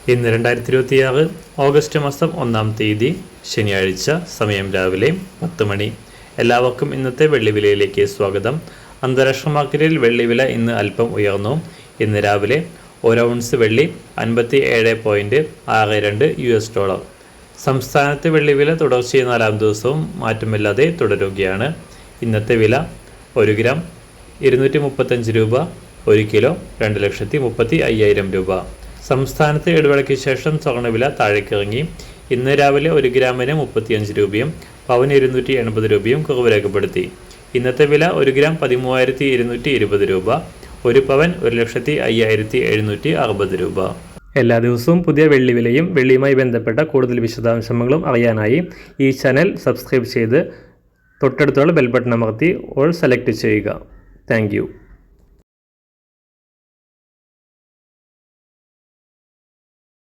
ഇന്ന് 2026 ഓഗസ്റ്റ് മാസം 1-ാം തീയതി ശനിയാഴ്ച. സമയം രാവിലെ 10 മണി. എല്ലാവർക്കും ഇന്നത്തെ വെള്ളിവിലയിലേക്ക് സ്വാഗതം. അന്താരാഷ്ട്ര മാർക്കറ്റിൽ വെള്ളിവില ഇന്ന് അല്പം ഉയർന്നു. ഇന്ന് രാവിലെ 1 ഔൺസ് വെള്ളി 57.62 US$. സംസ്ഥാനത്ത് വെള്ളിവില തുടർച്ചയായി 4-ാം ദിവസവും മാറ്റമില്ലാതെ തുടരുകയാണ്. ഇന്നത്തെ വില 1 ഗ്രാം 235 രൂപ, 1 കിലോ 2,35,000 രൂപ. സംസ്ഥാനത്ത് ഇടവേളയ്ക്ക് ശേഷം സ്വർണ്ണവില താഴേക്കിറങ്ങി. ഇന്ന് രാവിലെ 1 ഗ്രാമിന് 35 രൂപയും പവന് 280 രൂപയും കുറവ് രേഖപ്പെടുത്തി. ഇന്നത്തെ വില 1 ഗ്രാം 13,220 രൂപ, 1 പവൻ 1,05,760 രൂപ. എല്ലാ ദിവസവും പുതിയ വെള്ളിവിലയും വെള്ളിയുമായി ബന്ധപ്പെട്ട കൂടുതൽ വിശദാംശങ്ങളും അറിയാനായി ഈ ചാനൽ സബ്സ്ക്രൈബ് ചെയ്ത് തൊട്ടടുത്തുള്ള ബെൽ ബട്ടൺ അമർത്തി ഓൾ സെലക്ട് ചെയ്യുക. താങ്ക്